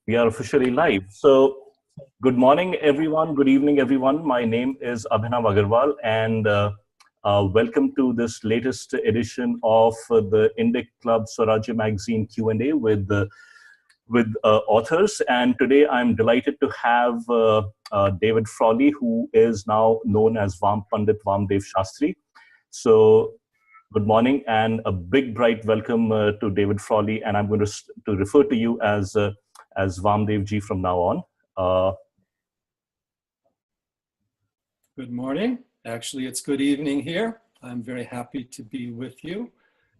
We are officially live. So, good morning, everyone. Good evening, everyone. My name is Abhinav Agarwal, and welcome to this latest edition of the Indic Club Swarajya Magazine Q&A with authors. And today, I'm delighted to have David Frawley, who is now known as Pandit Vamdev Shastri. So, good morning, and a big, bright welcome to David Frawley. And I'm going to refer to you as Vamdev ji from now on. Good morning. Actually, it's good evening here. I'm very happy to be with you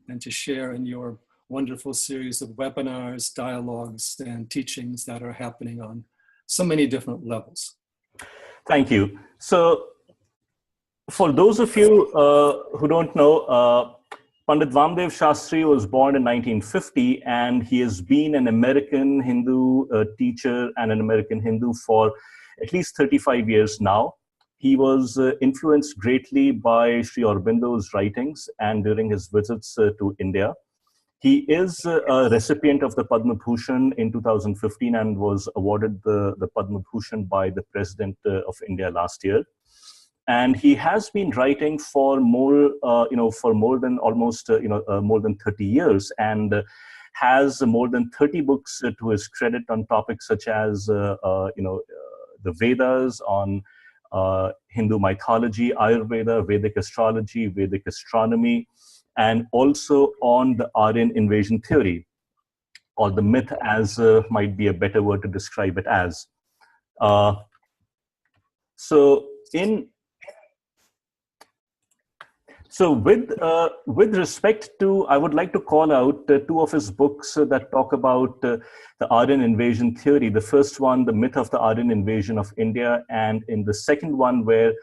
and to share in your wonderful series of webinars, dialogues, and teachings that are happening on so many different levels. Thank you. So, for those of you who don't know, Pandit Vamdev Shastri was born in 1950, and he has been an American Hindu teacher and an American Hindu for at least 35 years now. He was influenced greatly by Sri Aurobindo's writings and during his visits to India. He is a recipient of the Padma Bhushan in 2015 and was awarded the Padma Bhushan by the President of India last year. And he has been writing for more than almost more than 30 years, and has more than 30 books to his credit on topics such as the Vedas, on Hindu mythology, Ayurveda, Vedic astrology, Vedic astronomy, and also on the Aryan invasion theory, or the myth, as might be a better word to describe it as. So with respect to, I would like to call out two of his books that talk about the Aryan invasion theory. The first one, The Myth of the Aryan Invasion of India, and in the second one, where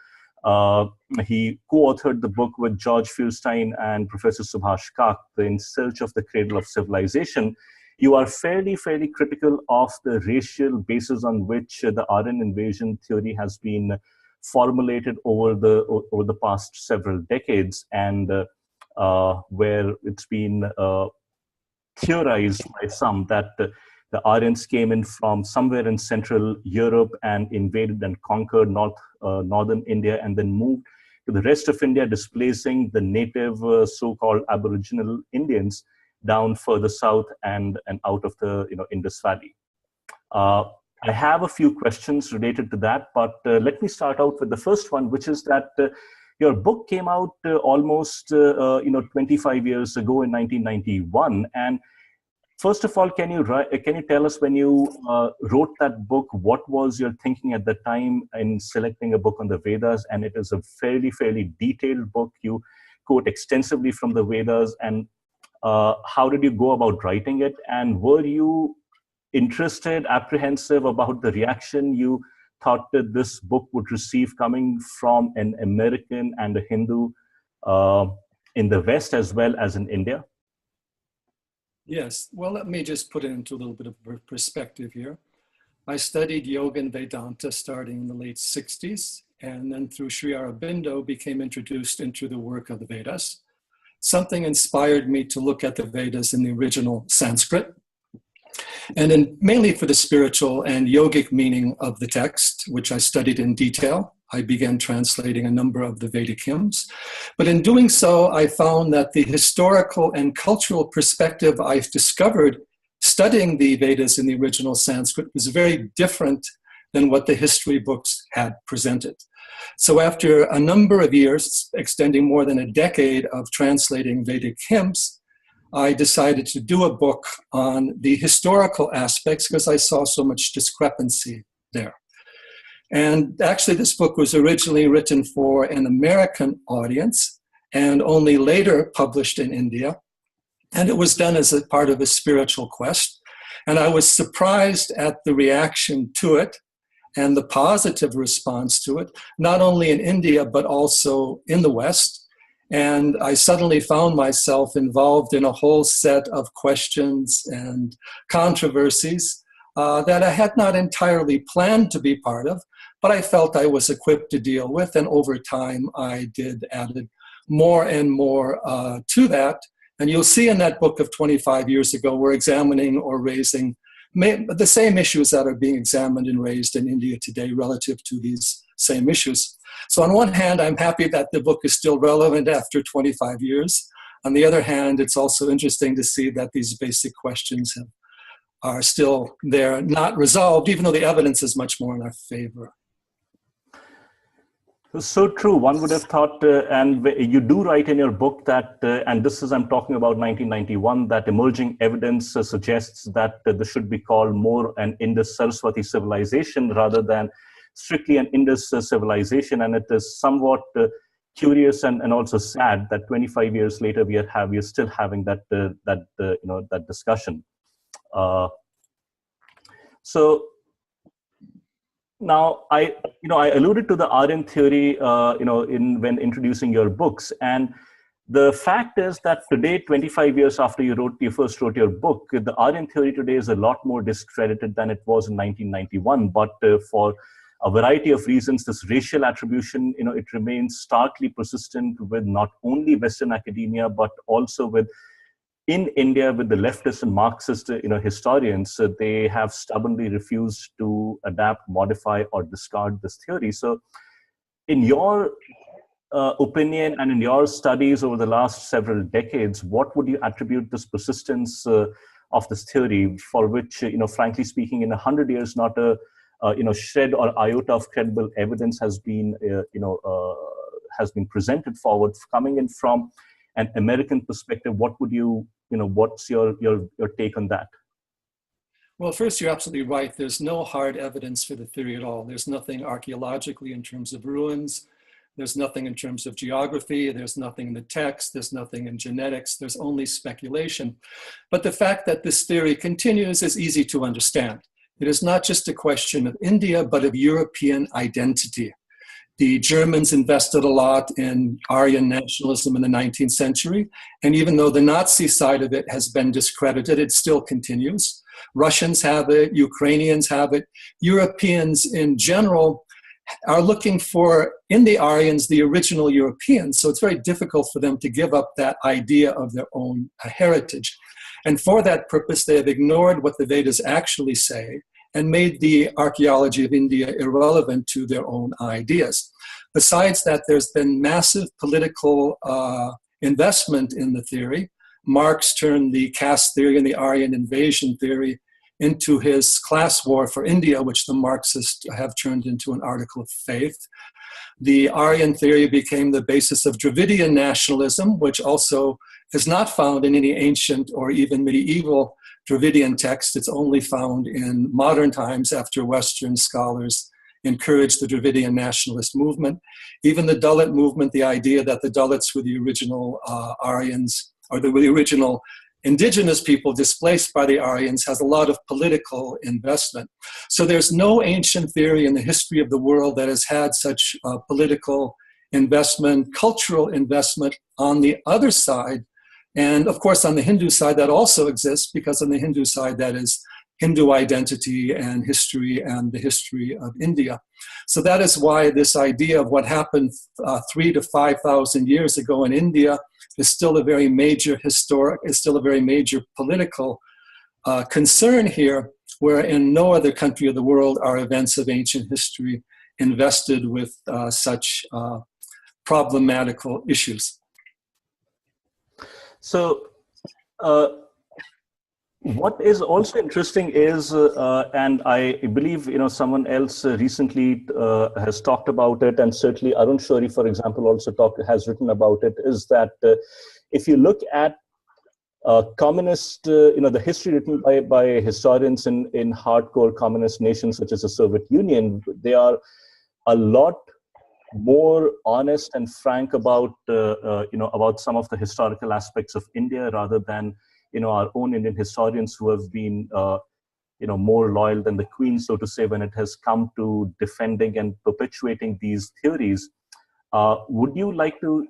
he co-authored the book with George Feuerstein and Professor Subhash Kak, In Search of the Cradle of Civilization. You are fairly critical of the racial basis on which the Aryan invasion theory has been formulated over the past several decades, and where it's been theorized by some that the Aryans came in from somewhere in Central Europe and invaded and conquered northern India, and then moved to the rest of India, displacing the native so-called Aboriginal Indians down further south and out of the Indus Valley. I have a few questions related to that, but let me start out with the first one, which is that your book came out almost 25 years ago in 1991. And first of all, can you tell us, when you wrote that book, what was your thinking at the time in selecting a book on the Vedas? And it is a fairly detailed book. You quote extensively from the Vedas, and how did you go about writing it? And were you interested, apprehensive about the reaction you thought that this book would receive coming from an American and a Hindu in the West as well as in India? Yes, well, let me just put it into a little bit of perspective here. I studied yoga and Vedanta starting in the late 60s, and then through Sri Aurobindo became introduced into the work of the Vedas. Something inspired me to look at the Vedas in the original Sanskrit, and mainly for the spiritual and yogic meaning of the text, which I studied in detail. I began translating a number of the Vedic hymns. But in doing so, I found that the historical and cultural perspective I've discovered studying the Vedas in the original Sanskrit was very different than what the history books had presented. So after a number of years, extending more than a decade of translating Vedic hymns, I decided to do a book on the historical aspects because I saw so much discrepancy there. And actually, this book was originally written for an American audience and only later published in India. And it was done as a part of a spiritual quest. And I was surprised at the reaction to it and the positive response to it, not only in India, but also in the West. And I suddenly found myself involved in a whole set of questions and controversies that I had not entirely planned to be part of, but I felt I was equipped to deal with. And over time, I did added more and more to that. And you'll see in that book of 25 years ago, we're examining or raising the same issues that are being examined and raised in India today relative to these same issues. So on one hand, I'm happy that the book is still relevant after 25 years. On the other hand, it's also interesting to see that these basic questions are still there, not resolved, even though the evidence is much more in our favor. So true. One would have thought, and you do write in your book that, and this is, I'm talking about 1991, that emerging evidence suggests that this should be called more an Indus-Saraswati civilization rather than strictly an Indus civilization. And it is somewhat curious and also sad that 25 years later we are still having that discussion. So now I alluded to the Aden theory, when introducing your books, and the fact is that today, 25 years after you first wrote your book, the Aden theory today is a lot more discredited than it was in 1991. But for a variety of reasons, this racial attribution, it remains starkly persistent with not only Western academia, but also in India with the leftist and Marxist, historians. They have stubbornly refused to adapt, modify, or discard this theory. So in your opinion and in your studies over the last several decades, what would you attribute this persistence of this theory, for which, frankly speaking, in 100 years, not a shred or iota of credible evidence has been presented forward, coming in from an American perspective? What would what's your take on that? Well, first, you're absolutely right. There's no hard evidence for the theory at all. There's nothing archaeologically in terms of ruins. There's nothing in terms of geography. There's nothing in the text. There's nothing in genetics. There's only speculation. But the fact that this theory continues is easy to understand. It is not just a question of India, but of European identity. The Germans invested a lot in Aryan nationalism in the 19th century. And even though the Nazi side of it has been discredited, it still continues. Russians have it, Ukrainians have it. Europeans in general are looking for, in the Aryans, the original Europeans. So it's very difficult for them to give up that idea of their own heritage. And for that purpose, they have ignored what the Vedas actually say and made the archaeology of India irrelevant to their own ideas. Besides that, there's been massive political investment in the theory. Marx turned the caste theory and the Aryan invasion theory into his class war for India, which the Marxists have turned into an article of faith. The Aryan theory became the basis of Dravidian nationalism, which also is not found in any ancient or even medieval Dravidian text. It's only found in modern times after Western scholars encouraged the Dravidian nationalist movement. Even the Dalit movement, the idea that the Dalits were the original Aryans, or the original indigenous people displaced by the Aryans, has a lot of political investment. So there's no ancient theory in the history of the world that has had such political investment, cultural investment on the other side. And of course, on the Hindu side, that also exists, because on the Hindu side, that is Hindu identity and history and the history of India. So that is why this idea of what happened 3,000 to 5,000 years ago in India is still a very major political concern here, where in no other country of the world are events of ancient history invested with such problematical issues. So what is also interesting is, and I believe someone else recently has talked about it, and certainly Arun Shourie, for example, also has written about it, is that if you look at communist, the history written by historians in hardcore communist nations such as the Soviet Union, they are a lot more honest and frank about about some of the historical aspects of India, rather than our own Indian historians, who have been more loyal than the Queen, so to say, when it has come to defending and perpetuating these theories. Would you like to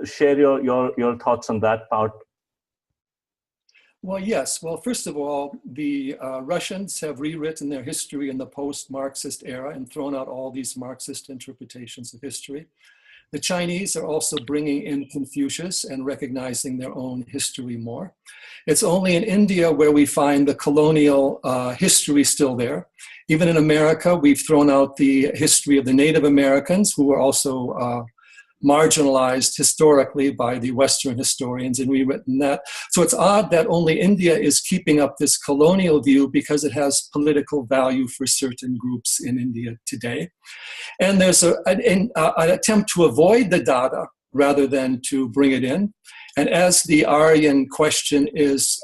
share your thoughts on that part? Well, yes. Well, first of all, the Russians have rewritten their history in the post-Marxist era and thrown out all these Marxist interpretations of history. The Chinese are also bringing in Confucius and recognizing their own history more. It's only in India where we find the colonial history still there. Even in America, we've thrown out the history of the Native Americans, who were also marginalized historically by the Western historians, and rewritten that. So it's odd that only India is keeping up this colonial view because it has political value for certain groups in India today. And there's an attempt to avoid the data rather than to bring it in. And as the Aryan question is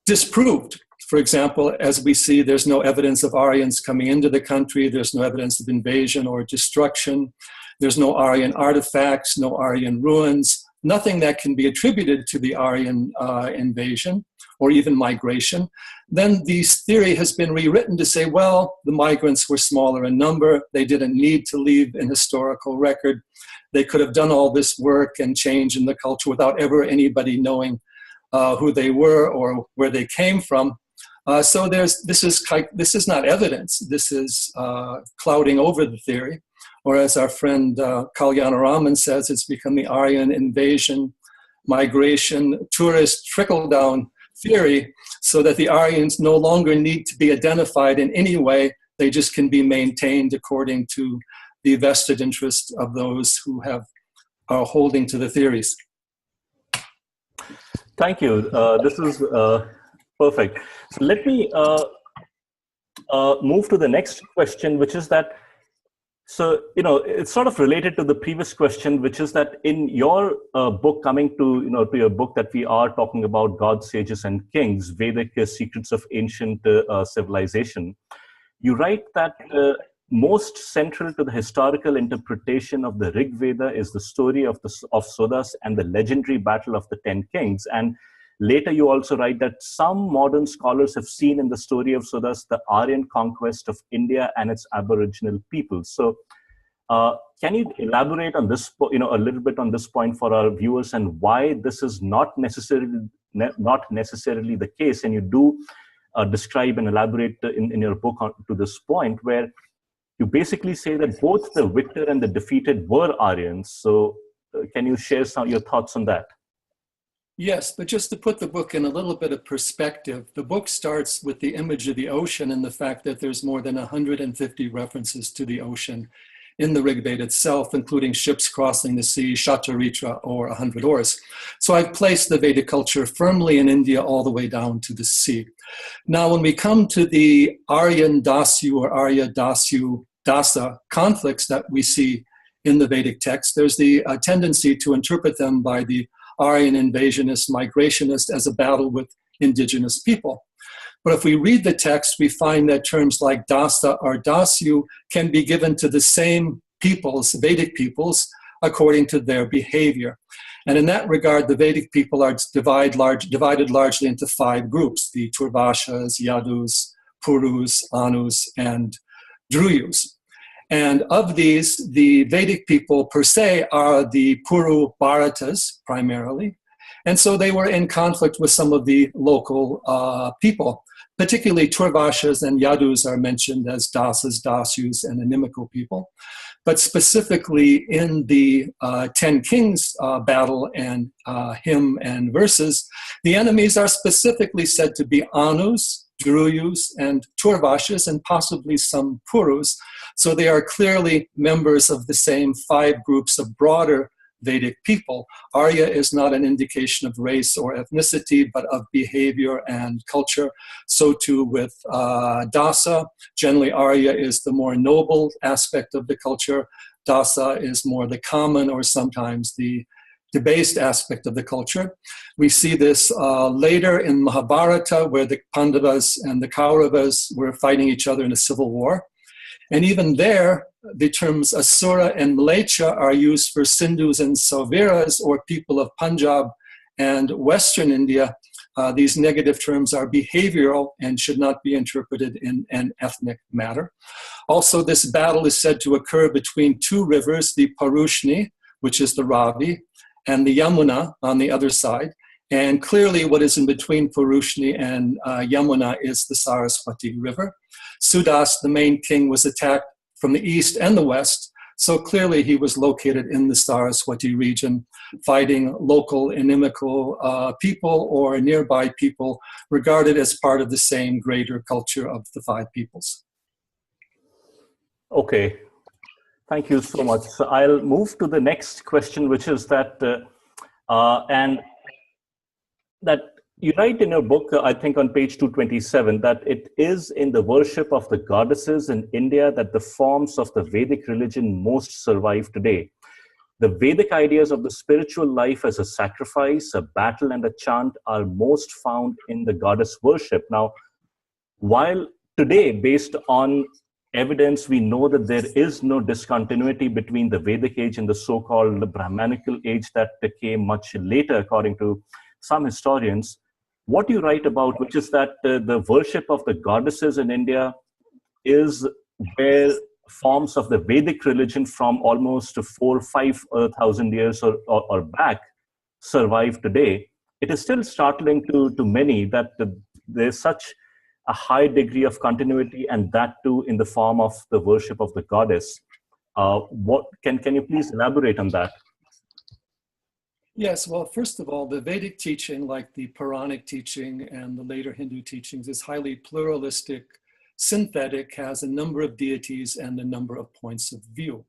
disproved, for example, as we see, there's no evidence of Aryans coming into the country, there's no evidence of invasion or destruction, there's no Aryan artifacts, no Aryan ruins, nothing that can be attributed to the Aryan invasion or even migration. Then this theory has been rewritten to say, well, the migrants were smaller in number, they didn't need to leave an historical record, they could have done all this work and change in the culture without ever anybody knowing who they were or where they came from. So this is not evidence, this is clouding over the theory. Or as our friend Kalyanaraman says, it's become the Aryan invasion, migration, tourist trickle-down theory, so that the Aryans no longer need to be identified in any way, they just can be maintained according to the vested interest of those who are holding to the theories. Thank you. This is perfect. So let me move to the next question, which is that, so, it's sort of related to the previous question, which is that in your book, coming to, to your book that we are talking about, Gods, Sages, and Kings, Vedic Secrets of Ancient Civilization, you write that most central to the historical interpretation of the Rig Veda is the story of Sudas and the legendary battle of the 10 kings. And later you also write that some modern scholars have seen in the story of Sudas the Aryan conquest of India and its aboriginal peoples. So can you elaborate on this, a little bit on this point for our viewers, and why this is not necessarily the case? And you do describe and elaborate in your book to this point, where you basically say that both the victor and the defeated were Aryans. So can you share your thoughts on that? Yes, but just to put the book in a little bit of perspective, the book starts with the image of the ocean and the fact that there's more than 150 references to the ocean in the Rig Veda itself, including ships crossing the sea, Shataritra, or 100 oars. So I've placed the Vedic culture firmly in India all the way down to the sea. Now, when we come to the Aryan Dasyu or Arya Dasyu Dasa conflicts that we see in the Vedic text, there's the tendency to interpret them by the Aryan invasionist, migrationist as a battle with indigenous people. But if we read the text, we find that terms like Dasa or Dasyu can be given to the same peoples, Vedic peoples, according to their behavior. And in that regard, the Vedic people are divided largely into 5 groups: the Turvashas, Yadus, Purus, Anus, and Druyus. And of these, the Vedic people per se are the Puru Bharatas primarily. And so they were in conflict with some of the local people. Particularly Turvashas and Yadus are mentioned as Dasas, Dasyus, and inimical people. But specifically in the 10 Kings battle and hymn and verses, the enemies are specifically said to be Anus, Druyus, and Turvashas, and possibly some Purus. So they are clearly members of the same 5 groups of broader Vedic people. Arya is not an indication of race or ethnicity, but of behavior and culture. So too with Dasa. Generally, Arya is the more noble aspect of the culture. Dasa is more the common or sometimes the debased aspect of the culture. We see this later in Mahabharata, where the Pandavas and the Kauravas were fighting each other in a civil war. And even there, the terms Asura and Mlecha are used for Sindhus and Sauviras, or people of Punjab and Western India. These negative terms are behavioral and should not be interpreted in an ethnic matter. Also, this battle is said to occur between 2 rivers, the Parushni, which is the Ravi, and the Yamuna on the other side. And clearly what is in between Parushni and Yamuna is the Saraswati River. Sudas, the main king, was attacked from the east and the west So clearly he was located in the Saraswati region, fighting local inimical people or nearby people regarded as part of the same greater culture of the five peoples. Okay, thank you so much. So I'll move to the next question, which is that, and that you write in your book, I think on page 227, that it is in the worship of the goddesses in India that the forms of the Vedic religion most survive today. The Vedic ideas of the spiritual life as a sacrifice, a battle, and a chant are most found in the goddess worship. Now, while today, based on evidence, we know that there is no discontinuity between the Vedic age and the so-called Brahmanical age that came much later, according to some historians. What you write about, which is that the worship of the goddesses in India is where forms of the Vedic religion from almost 4,000-5,000 years or back survive today. It is still startling to many that there's such a high degree of continuity, and that too in the form of the worship of the goddess. What can you please elaborate on that? Yes, well, first of all, the Vedic teaching, like the Puranic teaching and the later Hindu teachings, is highly pluralistic, synthetic, has a number of deities and a number of points of view.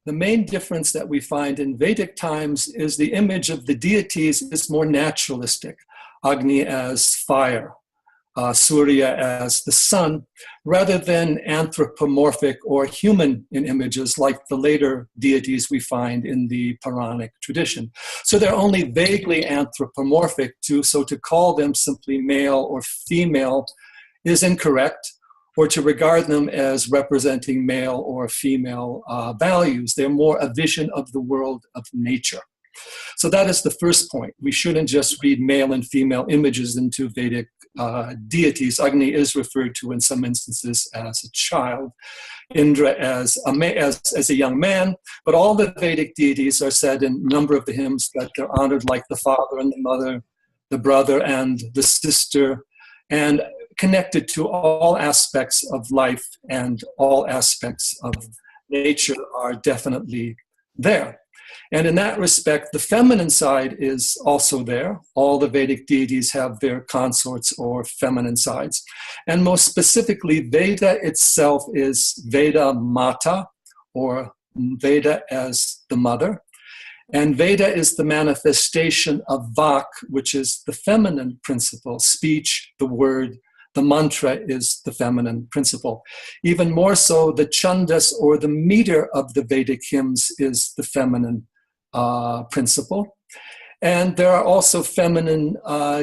The main difference that we find in Vedic times is the image of the deities is more naturalistic, Agni as fire, Surya as the sun, rather than anthropomorphic or human in images like the later deities we find in the Puranic tradition. So they're only vaguely anthropomorphic, so to call them simply male or female is incorrect, or to regard them as representing male or female values. They're more a vision of the world of nature. So that is the first point. We shouldn't just read male and female images into Vedic deities. Agni is referred to in some instances as a child, Indra as a young man, but all the Vedic deities are said in a number of the hymns that they're honored like the father and the mother, the brother and the sister, and connected to all aspects of life and all aspects of nature are definitely there. And in that respect, the feminine side is also there. All the Vedic deities have their consorts or feminine sides. And most specifically, Veda itself is Veda Mata, or Veda as the mother. And Veda is the manifestation of Vak, which is the feminine principle, speech, the word. The mantra is the feminine principle. Even more so, the chandas or the meter of the Vedic hymns is the feminine principle. And there are also feminine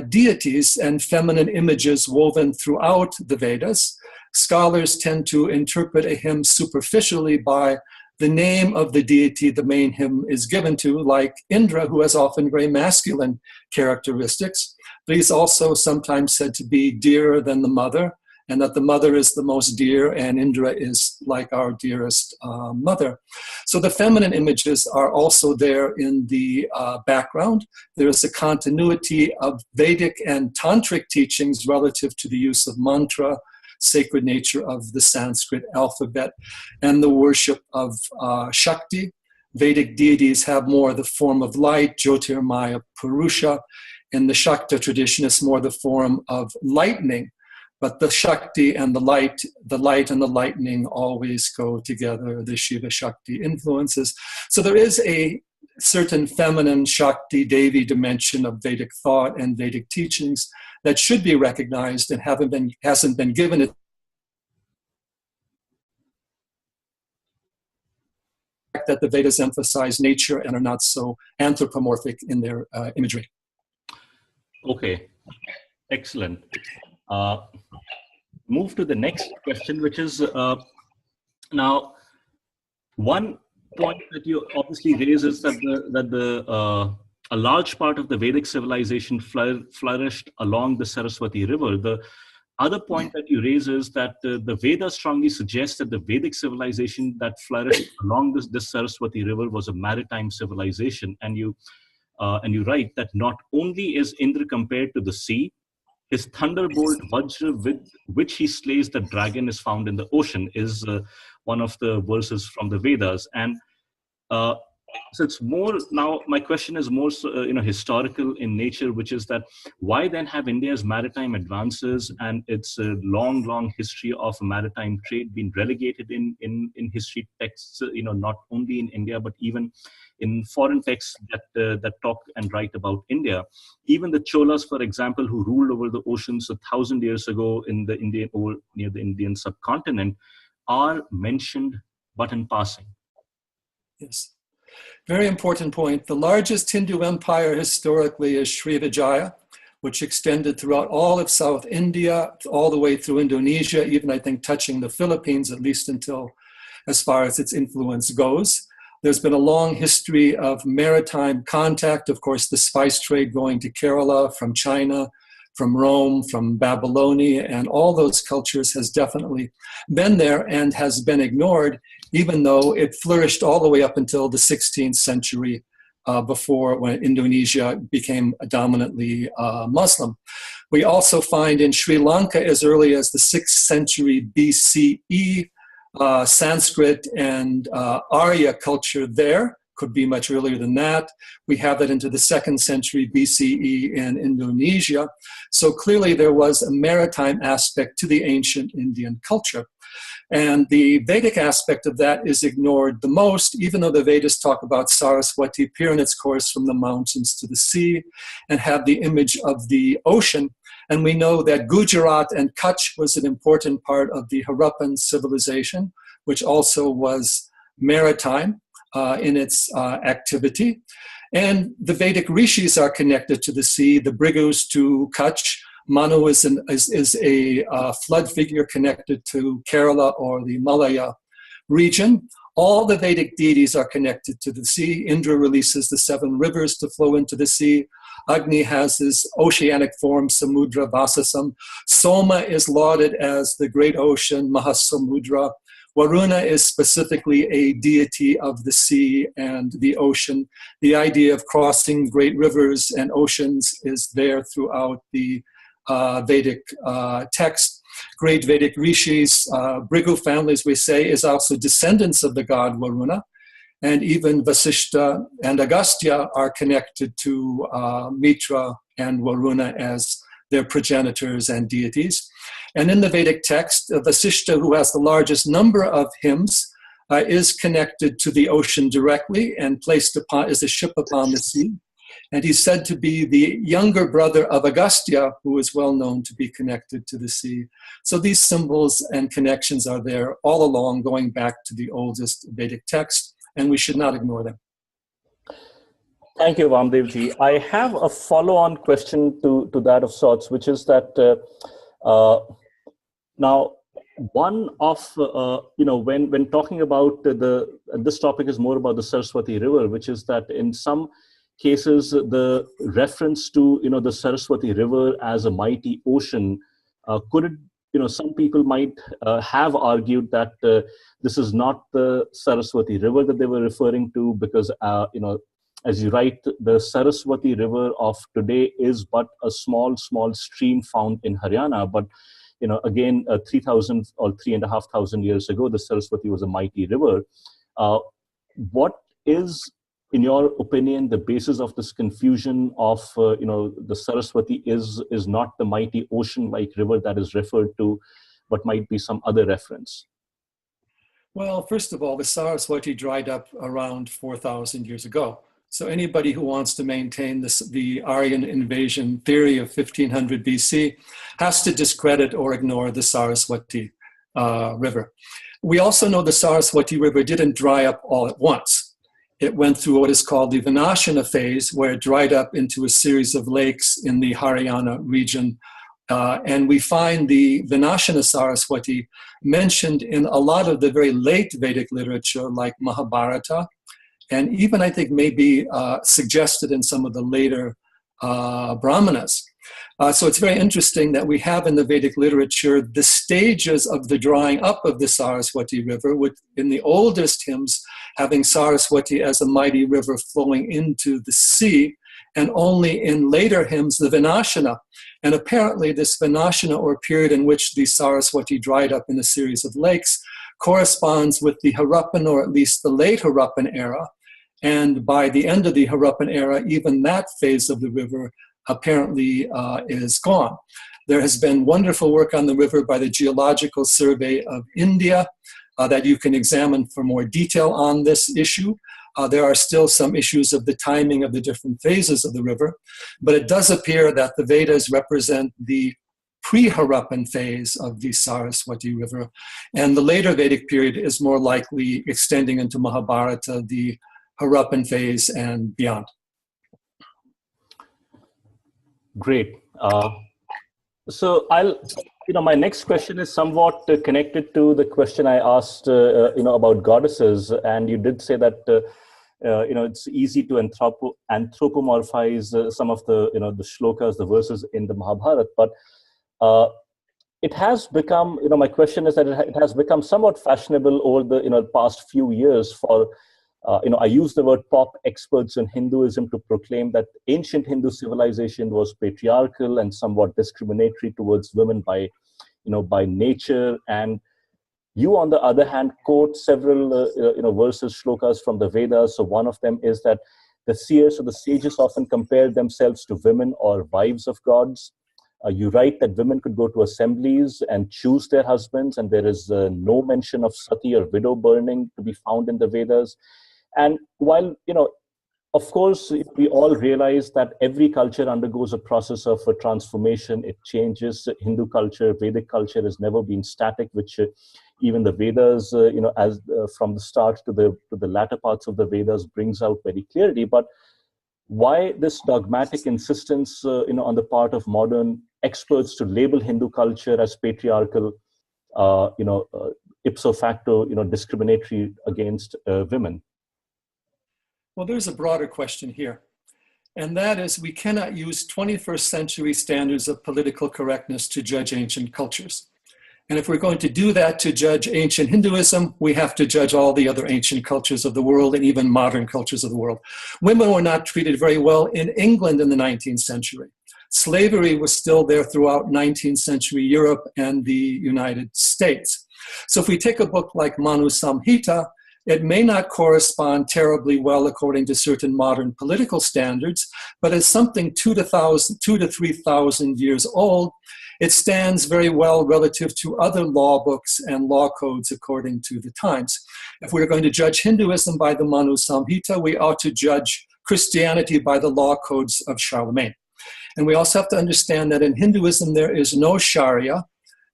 deities and feminine images woven throughout the Vedas. Scholars tend to interpret a hymn superficially by the name of the deity the main hymn is given to, like Indra, who has often very masculine characteristics, but he's also sometimes said to be dearer than the mother, and that the mother is the most dear, and Indra is like our dearest mother. So the feminine images are also there in the background. There is a continuity of Vedic and Tantric teachings relative to the use of mantra, sacred nature of the Sanskrit alphabet, and the worship of Shakti. Vedic deities have more the form of light, Jyotirmaya Purusha. In the Shakta tradition, it's more the form of lightning. But the Shakti and the light and the lightning always go together, the Shiva Shakti influences. So there is a certain feminine Shakti Devi dimension of Vedic thought and Vedic teachings that should be recognized and hasn't been given it. That the Vedas emphasize nature and are not so anthropomorphic in their imagery. Okay, excellent. Move to the next question, which is now one point that you obviously raise is that a large part of the Vedic civilization flourished along the Saraswati River. The other point that you raise is that the Vedas strongly suggest that the Vedic civilization that flourished along this Saraswati River was a maritime civilization, and you write that not only is Indra compared to the sea, his thunderbolt Vajra with which he slays the dragon is found in the ocean is one of the verses from the Vedas. And Uh, so it's more now. My question is more, historical in nature, which is that why then have India's maritime advances and its long, long history of maritime trade been relegated in history texts? Not only in India but even in foreign texts that talk and write about India. Even the Cholas, for example, who ruled over the oceans 1,000 years ago in the Indian or near the Indian subcontinent, are mentioned but in passing. Yes. Very important point. The largest Hindu empire historically is Srivijaya, which extended throughout all of South India, all the way through Indonesia, even I think touching the Philippines, at least until as far as its influence goes. There's been a long history of maritime contact, of course, the spice trade going to Kerala from China, from Rome, from Babylonia, and all those cultures has definitely been there and has been ignored, even though it flourished all the way up until the 16th century, before when Indonesia became dominantly Muslim. We also find in Sri Lanka as early as the 6th century BCE, Sanskrit and Arya culture there. Could be much earlier than that. We have that into the 2nd century BCE in Indonesia. So clearly there was a maritime aspect to the ancient Indian culture. And the Vedic aspect of that is ignored the most, even though the Vedas talk about Saraswati appearing its course from the mountains to the sea and have the image of the ocean. And we know that Gujarat and Kutch was an important part of the Harappan civilization, which also was maritime in its activity. And the Vedic rishis are connected to the sea, the Brigus to Kutch. Manu is a flood figure connected to Kerala or the Malaya region. All the Vedic deities are connected to the sea. Indra releases the 7 rivers to flow into the sea. Agni has his oceanic form, Samudra Vasasam. Soma is lauded as the great ocean, Mahasamudra. Varuna is specifically a deity of the sea and the ocean. The idea of crossing great rivers and oceans is there throughout the Vedic text. Great Vedic rishis, Bhrigu families, we say, is also descendants of the god Varuna. And even Vasishta and Agastya are connected to Mitra and Varuna as their progenitors and deities. And in the Vedic text, Vasishta, who has the largest number of hymns, is connected to the ocean directly and placed upon as a ship upon the sea. And he's said to be the younger brother of Agastya, who is well known to be connected to the sea. So these symbols and connections are there all along, going back to the oldest Vedic text, and we should not ignore them. Thank you, Vamdevji. I have a follow-on question to that of sorts, which is that now, one of, when talking about this topic is more about the Saraswati River, which is that in some cases, the reference to, the Saraswati River as a mighty ocean, some people might have argued that this is not the Saraswati River that they were referring to because, as you write, the Saraswati River of today is but a small stream found in Haryana. But, again, 3,000 or 3,500 years ago, the Saraswati was a mighty river. What is, in your opinion, the basis of this confusion of, the Saraswati is not the mighty ocean-like river that is referred to, but might be some other reference? Well, first of all, the Saraswati dried up around 4,000 years ago. So anybody who wants to maintain the Aryan invasion theory of 1500 BC has to discredit or ignore the Saraswati River. We also know the Saraswati River didn't dry up all at once. It went through what is called the Vinashana phase, where it dried up into a series of lakes in the Haryana region. And we find the Vinashana Saraswati mentioned in a lot of the very late Vedic literature, like Mahabharata, and even I think maybe suggested in some of the later Brahmanas. So it's very interesting that we have in the Vedic literature the stages of the drying up of the Saraswati River, with in the oldest hymns having Saraswati as a mighty river flowing into the sea, and only in later hymns the Vinashana. And apparently this Vinashana, or period in which the Saraswati dried up in a series of lakes, corresponds with the Harappan, or at least the late Harappan era. And by the end of the Harappan era, even that phase of the river apparently is gone. There has been wonderful work on the river by the Geological Survey of India that you can examine for more detail on this issue. There are still some issues of the timing of the different phases of the river, but it does appear that the Vedas represent the pre-Harappan phase of the Saraswati River, and the later Vedic period is more likely extending into Mahabharata, the Harappan phase and beyond. Great. So my next question is somewhat connected to the question I asked, about goddesses, and you did say that, it's easy to anthropomorphize some of the, the shlokas, the verses in the Mahabharata, but it has become, my question is that it has become somewhat fashionable over the, past few years for, I use the word pop experts in Hinduism to proclaim that ancient Hindu civilization was patriarchal and somewhat discriminatory towards women by nature. And you, on the other hand, quote several, verses, shlokas from the Vedas. So one of them is that the seers or the sages often compare themselves to women or wives of gods. You write that women could go to assemblies and choose their husbands, and there is no mention of sati or widow burning to be found in the Vedas. And while, of course, we all realize that every culture undergoes a process of a transformation. It changes. Hindu culture, Vedic culture has never been static, which even the Vedas, as from the start to the latter parts of the Vedas brings out very clearly. But why this dogmatic insistence, on the part of modern experts to label Hindu culture as patriarchal, ipso facto, discriminatory against women? Well, there's a broader question here, and that is we cannot use 21st century standards of political correctness to judge ancient cultures. And if we're going to do that to judge ancient Hinduism, we have to judge all the other ancient cultures of the world and even modern cultures of the world. Women were not treated very well in England in the 19th century. Slavery was still there throughout 19th century Europe and the United States. So if we take a book like Manu Samhita, it may not correspond terribly well according to certain modern political standards, but as something 2,000 to 3,000 years old, it stands very well relative to other law books and law codes according to the times. If we're going to judge Hinduism by the Manu Samhita, we ought to judge Christianity by the law codes of Charlemagne. And we also have to understand that in Hinduism, there is no Sharia.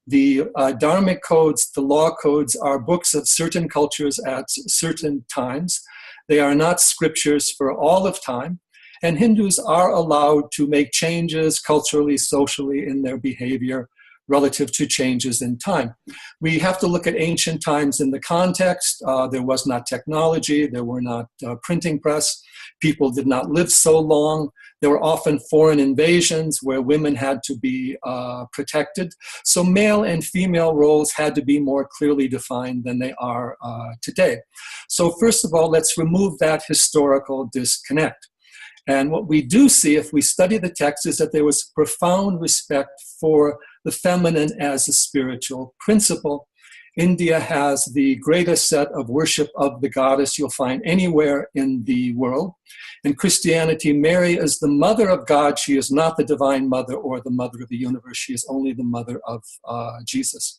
The dharmic codes, the law codes, are books of certain cultures at certain times. They are not scriptures for all of time. And Hindus are allowed to make changes culturally, socially in their behavior relative to changes in time. We have to look at ancient times in the context. There was not technology. There were not printing press. People did not live so long. There were often foreign invasions where women had to be protected. So male and female roles had to be more clearly defined than they are today. So first of all, let's remove that historical disconnect. And what we do see if we study the text is that there was profound respect for the feminine as a spiritual principle. India has the greatest set of worship of the goddess you'll find anywhere in the world. In Christianity, Mary is the mother of God. She is not the divine mother or the mother of the universe. She is only the mother of Jesus.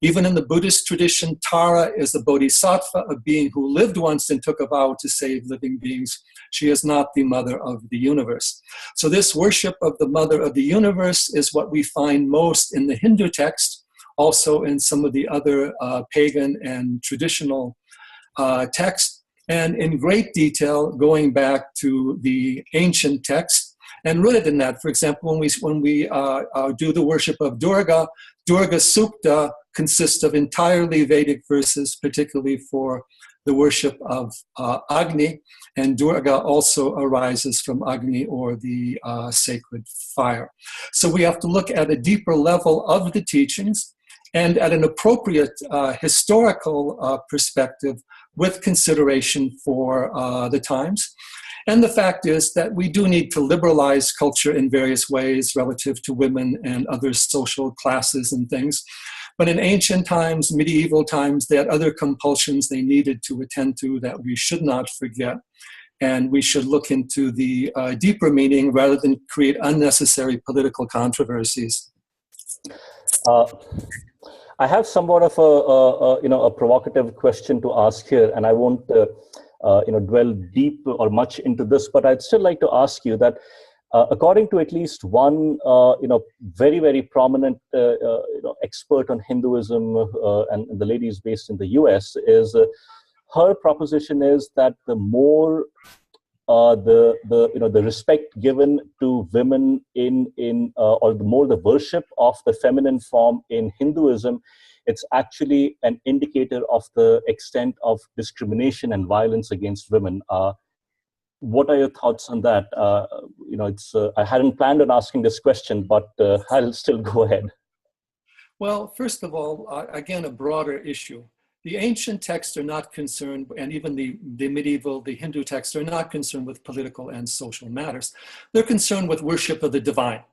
Even in the Buddhist tradition, Tara is a bodhisattva, a being who lived once and took a vow to save living beings. She is not the mother of the universe. So this worship of the mother of the universe is what we find most in the Hindu text, also in some of the other pagan and traditional texts, and in great detail going back to the ancient text. And rooted in that, for example, when we do the worship of Durga, Durga Sukta consists of entirely Vedic verses, particularly for the worship of Agni, and Durga also arises from Agni, or the sacred fire. So we have to look at a deeper level of the teachings and at an appropriate historical perspective with consideration for the times. And the fact is that we do need to liberalize culture in various ways relative to women and other social classes and things. But in ancient times, medieval times, they had other compulsions they needed to attend to that we should not forget. And we should look into the deeper meaning rather than create unnecessary political controversies. I have somewhat of a provocative question to ask here, and I won't dwell deep or much into this, but I'd still like to ask you that according to at least one very, very prominent expert on Hinduism, and the lady is based in the US, is her proposition is that the more the respect given to women or the more the worship of the feminine form in Hinduism, it's actually an indicator of the extent of discrimination and violence against women. What are your thoughts on that? I hadn't planned on asking this question, but I'll still go ahead. Well, first of all, again, a broader issue. The ancient texts are not concerned, and even the medieval, the Hindu texts are not concerned with political and social matters. They're concerned with worship of the divine.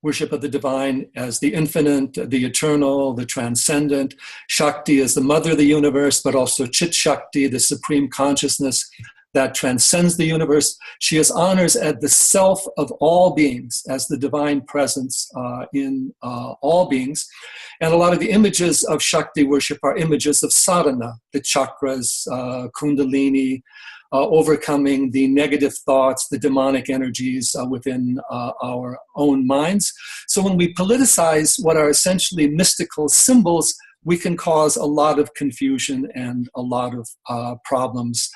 Worship of the divine as the infinite, the eternal, the transcendent. Shakti as the mother of the universe, but also Chit Shakti, the supreme consciousness that transcends the universe. She is honored as the self of all beings, as the divine presence in all beings. And a lot of the images of Shakti worship are images of sadhana, the chakras, kundalini, overcoming the negative thoughts, the demonic energies within our own minds. So when we politicize what are essentially mystical symbols, we can cause a lot of confusion and a lot of problems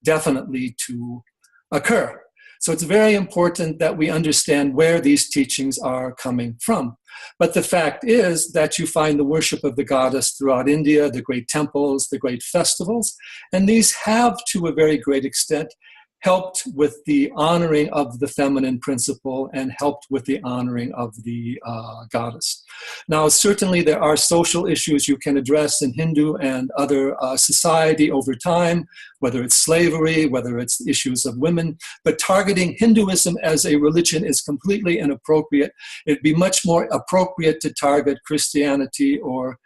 definitely to occur. So it's very important that we understand where these teachings are coming from. But the fact is that you find the worship of the goddess throughout India, the great temples, the great festivals, and these have, to a very great extent, helped with the honoring of the feminine principle and helped with the honoring of the goddess. Now, certainly there are social issues you can address in Hindu and other society over time, whether it's slavery, whether it's issues of women, but targeting Hinduism as a religion is completely inappropriate. It'd be much more appropriate to target Christianity or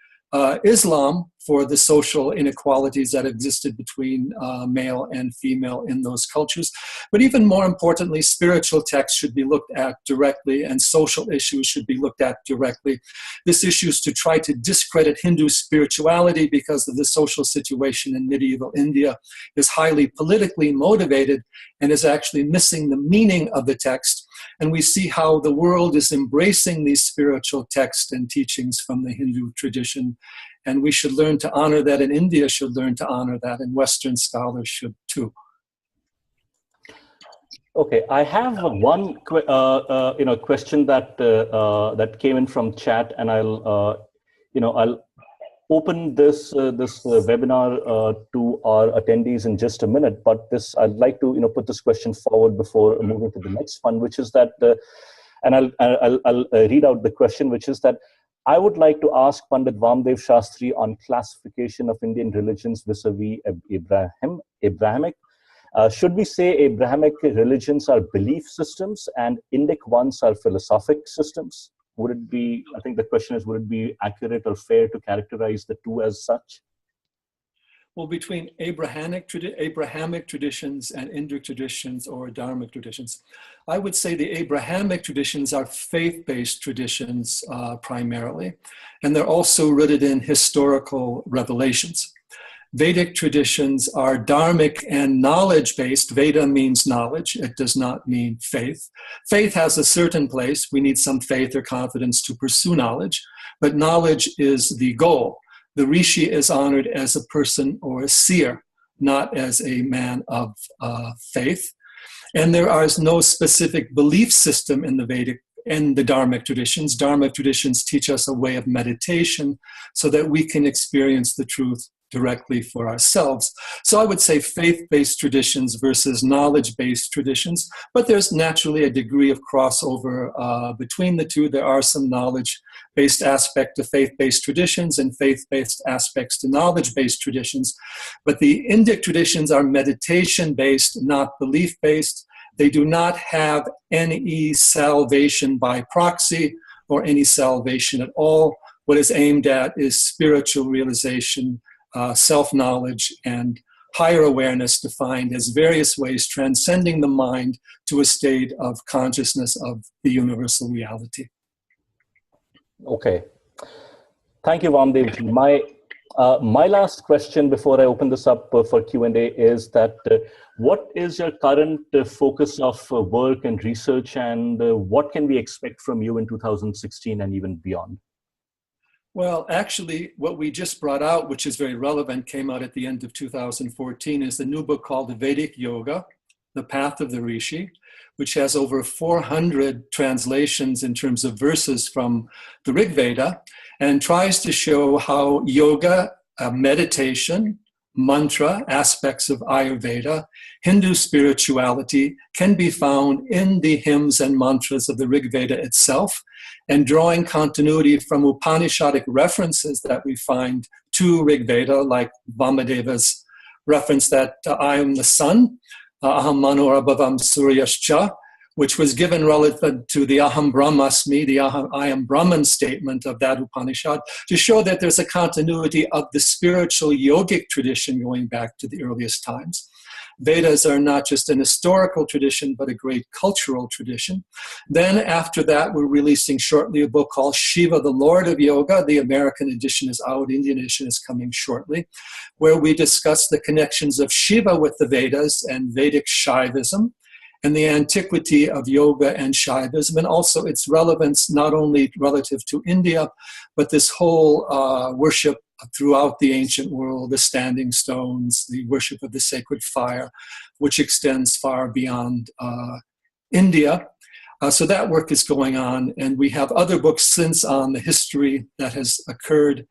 Islam for the social inequalities that existed between male and female in those cultures. But even more importantly, spiritual texts should be looked at directly and social issues should be looked at directly. This issue is to try to discredit Hindu spirituality because of the social situation in medieval India is highly politically motivated and is actually missing the meaning of the text. And we see how the world is embracing these spiritual texts and teachings from the Hindu tradition. And we should learn to honor that, and India should learn to honor that, and Western scholars should too. Okay, I have one question that came in from chat, and I'll open this webinar to our attendees in just a minute. But I'd like to put this question forward before moving to the next one, which is that, and I'll read out the question, which is that I would like to ask Pandit Vamdev Shastri on classification of Indian religions vis-a-vis Abrahamic. Should we say Abrahamic religions are belief systems and Indic ones are philosophic systems? Would it be, I think the question is, would it be accurate or fair to characterize the two as such? Well, between Abrahamic traditions and Indic traditions or Dharmic traditions, I would say the Abrahamic traditions are faith-based traditions primarily, and they're also rooted in historical revelations. Vedic traditions are dharmic and knowledge-based. Veda means knowledge. It does not mean faith. Faith has a certain place. We need some faith or confidence to pursue knowledge, but knowledge is the goal. The Rishi is honored as a person or a seer, not as a man of faith. And there is no specific belief system in the Vedic and the Dharmic traditions. Dharmic traditions teach us a way of meditation so that we can experience the truth directly for ourselves. So I would say faith-based traditions versus knowledge-based traditions, but there's naturally a degree of crossover between the two. There are some knowledge-based aspect to faith-based traditions and faith-based aspects to knowledge-based traditions, but the Indic traditions are meditation-based, not belief-based. They do not have any salvation by proxy or any salvation at all. what is aimed at is spiritual realization, self-knowledge, and higher awareness defined as various ways transcending the mind to a state of consciousness of the universal reality. Okay. Thank you, Vamdev. My last question before I open this up for Q&A is that what is your current focus of work and research, and what can we expect from you in 2016 and even beyond? Well, actually, what we just brought out, which is very relevant, came out at the end of 2014, is the new book called The Vedic Yoga, The Path of the Rishi, which has over 400 translations in terms of verses from the Rig Veda, and tries to show how yoga, meditation, mantra, aspects of Ayurveda, Hindu spirituality can be found in the hymns and mantras of the Rig Veda itself, and drawing continuity from Upanishadic references that we find to Rig Veda, like Vamadeva's reference that I am the sun, Aham Manurabhavam Suryascha, which was given relative to the Aham Brahmasmi, the I am Brahman statement of that Upanishad, to show that there's a continuity of the spiritual yogic tradition going back to the earliest times. Vedas are not just an historical tradition, but a great cultural tradition. Then after that, we're releasing shortly a book called Shiva, the Lord of Yoga. The American edition is out, Indian edition is coming shortly, where we discuss the connections of Shiva with the Vedas and Vedic Shaivism, and the antiquity of yoga and Shaivism, and also its relevance not only relative to India, but this whole worship throughout the ancient world, the standing stones, the worship of the sacred fire, which extends far beyond India. So that work is going on, and we have other books since on the history that has occurred,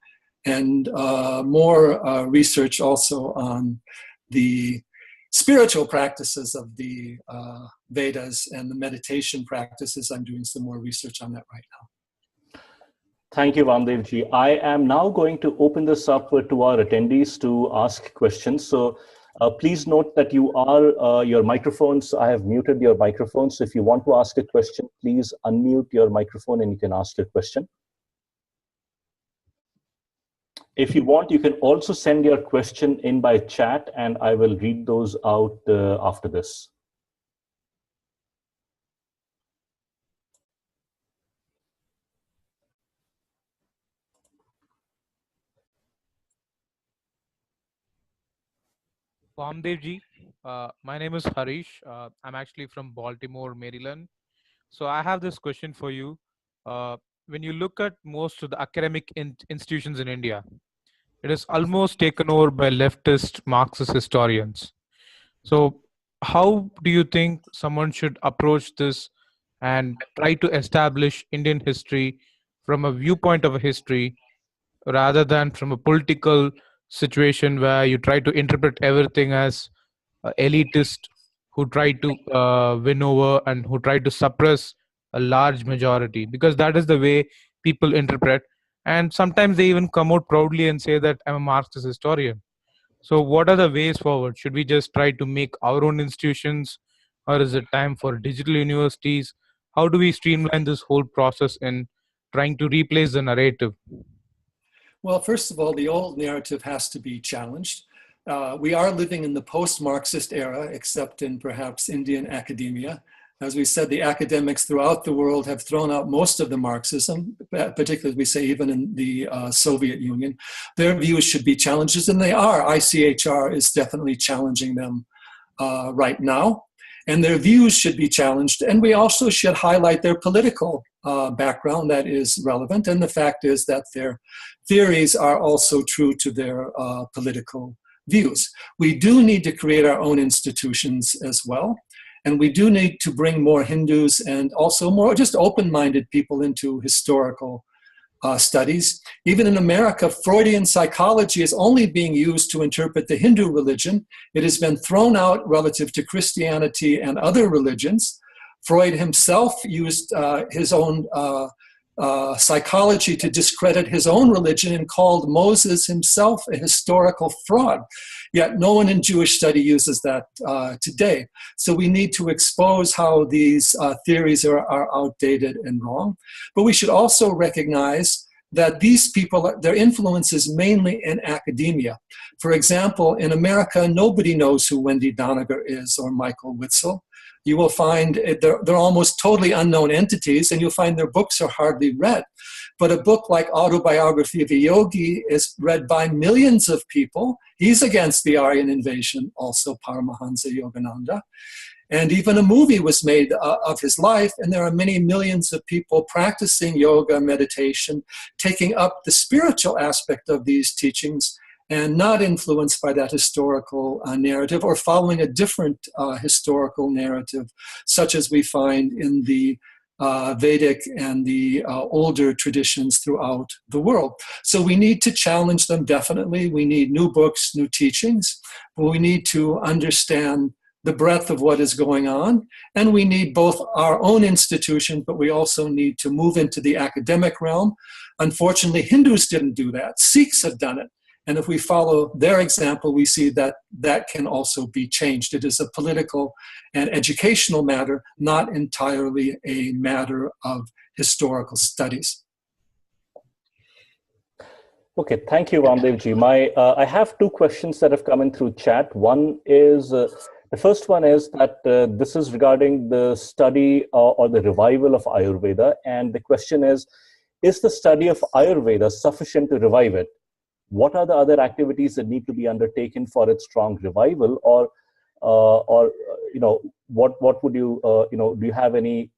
and more research also on the spiritual practices of the Vedas and the meditation practices. I'm doing some more research on that right now. Thank you, Vamdevji. I am now going to open this up to our attendees to ask questions. So please note that your microphones, I have muted your microphones. So if you want to ask a question, please unmute your microphone and you can ask your question. If you want, you can also send your question in by chat, and I will read those out after this. Vamdevji, my name is Harish. I'm actually from Baltimore, Maryland. So I have this question for you. When you look at most of the academic institutions in India, it is almost taken over by leftist Marxist historians. So how do you think someone should approach this and try to establish Indian history from a viewpoint of a history rather than from a political situation where you try to interpret everything as elitist who try to win over and who try to suppress a large majority, because that is the way people interpret, and sometimes they even come out proudly and say that I'm a Marxist historian. So what are the ways forward? Should we just try to make our own institutions, or is it time for digital universities? How do we streamline this whole process in trying to replace the narrative? Well, first of all, the old narrative has to be challenged. We are living in the post-Marxist era, except in perhaps Indian academia. As we said, the academics throughout the world have thrown out most of the Marxism, particularly, we say, even in the Soviet Union. Their views should be challenges, and they are. ICHR is definitely challenging them right now. And their views should be challenged. And we also should highlight their political background that is relevant. And the fact is that their theories are also true to their political views. We do need to create our own institutions as well. And we do need to bring more Hindus and also more just open-minded people into historical studies. Even in America, Freudian psychology is only being used to interpret the Hindu religion. It has been thrown out relative to Christianity and other religions. Freud himself used his own psychology to discredit his own religion and called Moses himself a historical fraud. Yet no one in Jewish study uses that today. So we need to expose how these theories are outdated and wrong. But we should also recognize that these people, their influence is mainly in academia. For example, in America, nobody knows who Wendy Doniger is or Michael Witzel. You will find they're almost totally unknown entities, and you'll find their books are hardly read. But a book like Autobiography of a Yogi is read by millions of people. He's against the Aryan invasion, also Paramahansa Yogananda. And even a movie was made of his life, and there are many millions of people practicing yoga, meditation, taking up the spiritual aspect of these teachings, and not influenced by that historical narrative or following a different historical narrative, such as we find in the Vedic and the older traditions throughout the world. So we need to challenge them, definitely. We need new books, new teachings, but we need to understand the breadth of what is going on. And we need both our own institution, but we also need to move into the academic realm. Unfortunately, Hindus didn't do that. Sikhs have done it. And if we follow their example, we see that that can also be changed. It is a political and educational matter, not entirely a matter of historical studies. Okay, thank you, Ramdevji. I have two questions that have come in through chat. One is, the first one is that this is regarding the study or the revival of Ayurveda. And the question is the study of Ayurveda sufficient to revive it? What are the other activities that need to be undertaken for its strong revival, or what would you do you have any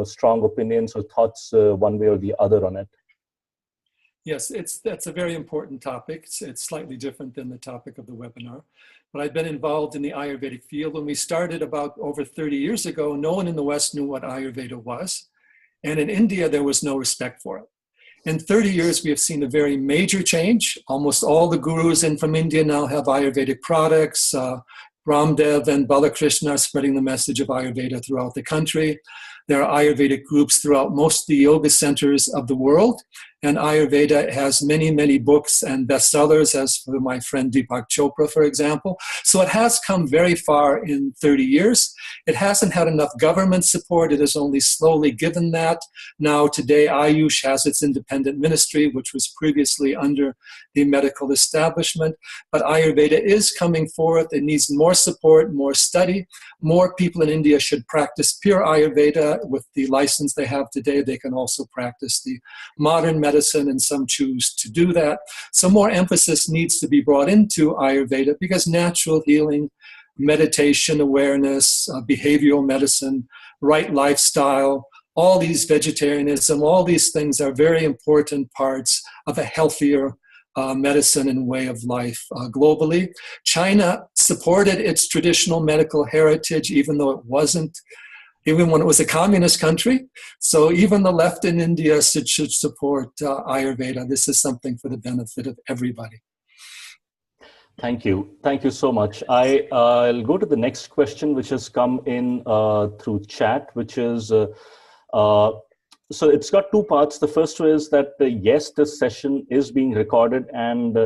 strong opinions or thoughts one way or the other on it? Yes, that's a very important topic. It's slightly different than the topic of the webinar, but I've been involved in the Ayurvedic field. When we started about over 30 years ago, no one in the West knew what Ayurveda was, and in India there was no respect for it. In 30 years, we have seen a very major change. Almost all the gurus in from India now have Ayurvedic products. Ramdev and Balakrishna are spreading the message of Ayurveda throughout the country. There are Ayurvedic groups throughout most of the yoga centers of the world. And Ayurveda has many, many books and bestsellers, as for my friend Deepak Chopra, for example. So it has come very far in 30 years. It hasn't had enough government support. It has only slowly given that. Now, today, Ayush has its independent ministry, which was previously under the medical establishment. But Ayurveda is coming forth. It needs more support, more study. More people in India should practice pure Ayurveda with the license they have today. They can also practice the modern medicine, and some choose to do that. So more emphasis needs to be brought into Ayurveda, because natural healing, meditation, awareness, behavioral medicine, right lifestyle, all these vegetarianism, all these things are very important parts of a healthier medicine and way of life globally. China supported its traditional medical heritage, even though it wasn't, even when it was a communist country. So even the left in India should support Ayurveda. This is something for the benefit of everybody. Thank you. Thank you so much. I'll go to the next question, which has come in through chat, which is, so it's got two parts. The first is that, yes, this session is being recorded, and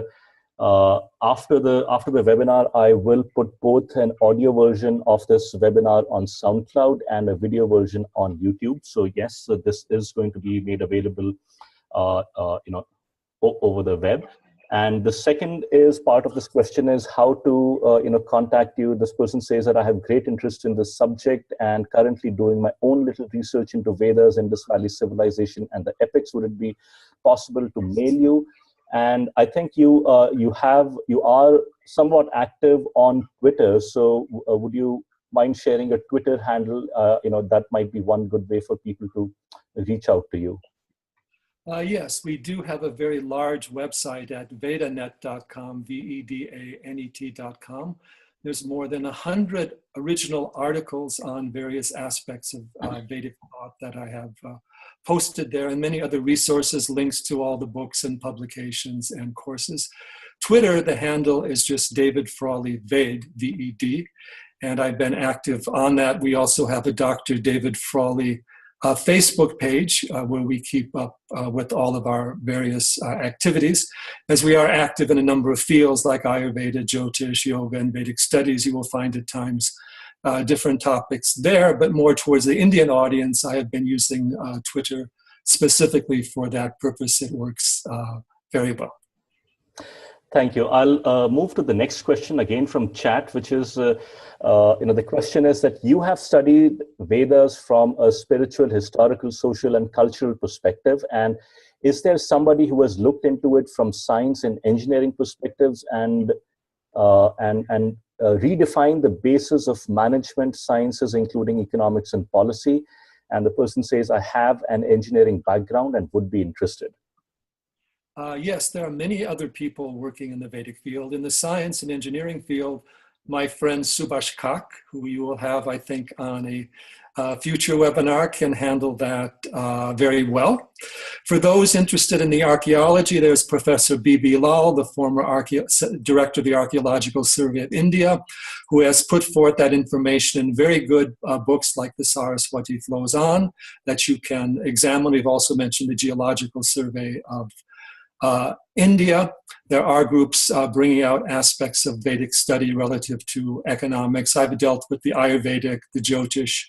after the webinar, I will put both an audio version of this webinar on SoundCloud and a video version on YouTube. So yes, so this is going to be made available, over the web. And the second is part of this question is how to contact you. This person says that I have great interest in this subject and currently doing my own little research into Vedas, Indus Valley civilization, and the epics. Would it be possible to mail you? And I think you are somewhat active on Twitter. So would you mind sharing a Twitter handle? That might be one good way for people to reach out to you. Yes, we do have a very large website at vedanet.com, vedanet.com. There's more than 100 original articles on various aspects of Vedic thought that I have posted there, and many other resources, links to all the books and publications and courses. Twitter, the handle is just David Frawley Ved, V-E-D, and I've been active on that. We also have a Dr. David Frawley Facebook page where we keep up with all of our various activities. As we are active in a number of fields like Ayurveda, Jyotish, Yoga, and Vedic studies, you will find at times different topics there, but more towards the Indian audience, I have been using Twitter specifically for that purpose, it works very well. Thank you. I'll move to the next question again from chat, which is, the question is that you have studied Vedas from a spiritual, historical, social, and cultural perspective. And is there somebody who has looked into it from science and engineering perspectives and redefine the basis of management sciences, including economics and policy? And the person says, I have an engineering background and would be interested. Yes, there are many other people working in the Vedic field. In the science and engineering field, my friend Subhash Kak, who you will have, I think, on a future webinar, can handle that very well. For those interested in the archaeology, there's Professor B.B. Lal, the former director of the Archaeological Survey of India, who has put forth that information in very good books like the Saraswati Flows On that you can examine. We've also mentioned the Geological Survey of India. There are groups bringing out aspects of Vedic study relative to economics. I've dealt with the Ayurvedic, the Jyotish,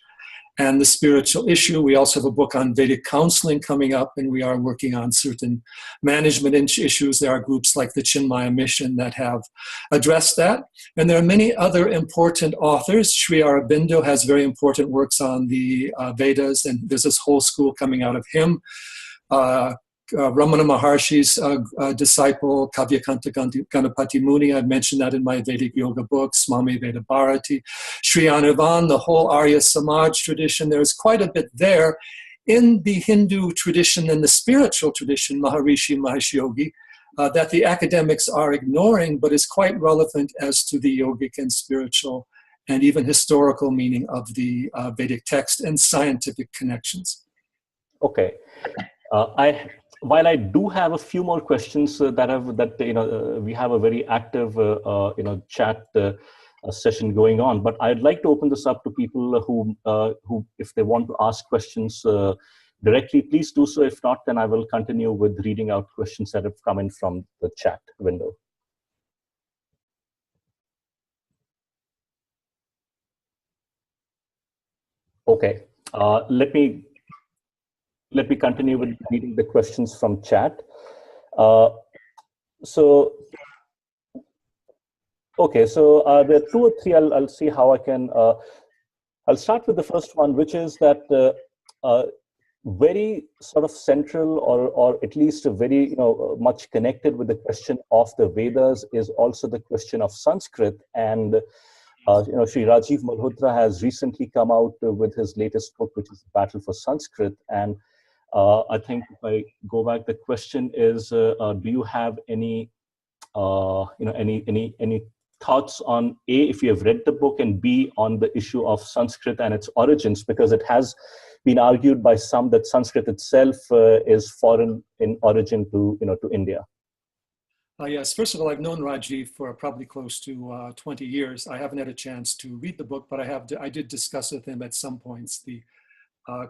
and the spiritual issue. We also have a book on Vedic counseling coming up, and we are working on certain management issues. There are groups like the Chinmaya Mission that have addressed that. And there are many other important authors. Sri Aurobindo has very important works on the Vedas, and there's this whole school coming out of him. Ramana Maharshi's disciple, Kavyakanta Ganapati Muni, I've mentioned that in my Vedic yoga book, Swami Veda Bharati. Sri Anirvan, the whole Arya Samaj tradition, there's quite a bit there. In the Hindu tradition and the spiritual tradition, Maharishi Mahesh Yogi, that the academics are ignoring, but is quite relevant as to the yogic and spiritual and even historical meaning of the Vedic text and scientific connections. Okay. While I do have a few more questions we have a very active chat session going on, but I'd like to open this up to people who if they want to ask questions directly, please do so. If not, then I will continue with reading out questions that have come in from the chat window. Okay, let me continue with reading the questions from chat. There are two or three. I'll see how I can. I'll start with the first one, which is that very sort of central, or at least a very much connected with the question of the Vedas is also the question of Sanskrit. And Sri Rajiv Malhotra has recently come out with his latest book, which is Battle for Sanskrit. And I think if I go back, the question is, do you have any thoughts on A, if you have read the book, and B, on the issue of Sanskrit and its origins, because it has been argued by some that Sanskrit itself is foreign in origin to India. Yes, first of all, I've known Rajiv for probably close to 20 years. I haven't had a chance to read the book, but I did discuss with him at some points the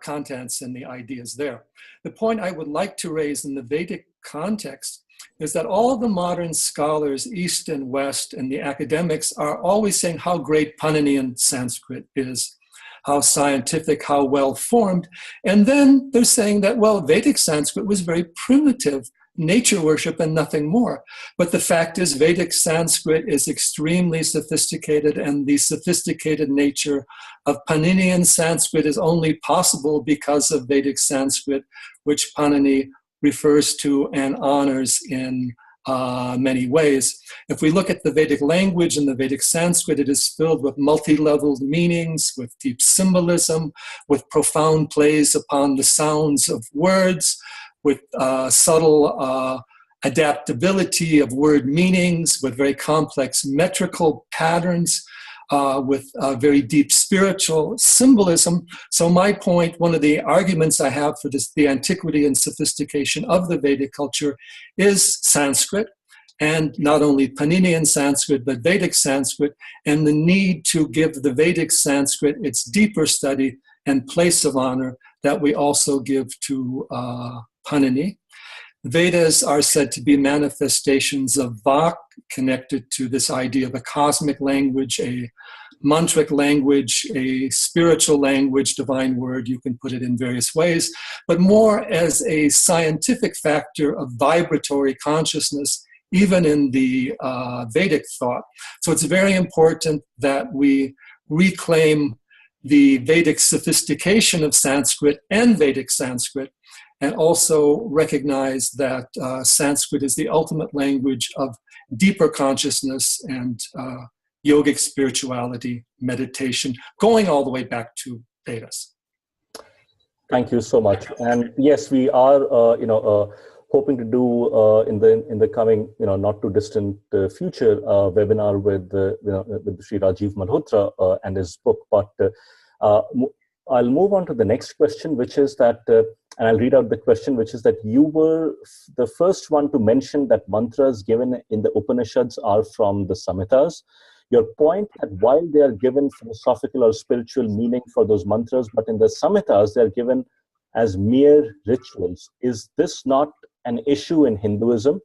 contents and the ideas there. The point I would like to raise in the Vedic context is that all the modern scholars, East and West, and the academics are always saying how great Paninian Sanskrit is, how scientific, how well formed. And then they're saying that, well, Vedic Sanskrit was very primitive, nature worship and nothing more. But the fact is, Vedic Sanskrit is extremely sophisticated, and the sophisticated nature of Paninian Sanskrit is only possible because of Vedic Sanskrit, which Panini refers to and honors in many ways. If we look at the Vedic language and the Vedic Sanskrit, it is filled with multi-leveled meanings, with deep symbolism, with profound plays upon the sounds of words, with subtle adaptability of word meanings, with very complex metrical patterns, with very deep spiritual symbolism. So my point, one of the arguments I have for this, the antiquity and sophistication of the Vedic culture, is Sanskrit, and not only Paninian Sanskrit, but Vedic Sanskrit, and the need to give the Vedic Sanskrit its deeper study and place of honor that we also give to Panini. Vedas are said to be manifestations of Vak, connected to this idea of a cosmic language, a mantric language, a spiritual language, divine word. You can put it in various ways, but more as a scientific factor of vibratory consciousness, even in the Vedic thought. So it's very important that we reclaim the Vedic sophistication of Sanskrit and Vedic Sanskrit, and also recognize that Sanskrit is the ultimate language of deeper consciousness and yogic spirituality, meditation, going all the way back to Vedas. Thank you so much. And yes, we are, hoping to do in the coming, not too distant future, webinar with Sri Rajiv Malhotra and his book. But I'll move on to the next question, which is that, and I'll read out the question, which is that you were the first one to mention that mantras given in the Upanishads are from the Samhitas. Your point that while they are given philosophical or spiritual meaning for those mantras, but in the Samhitas, they are given as mere rituals. Is this not an issue in Hinduism?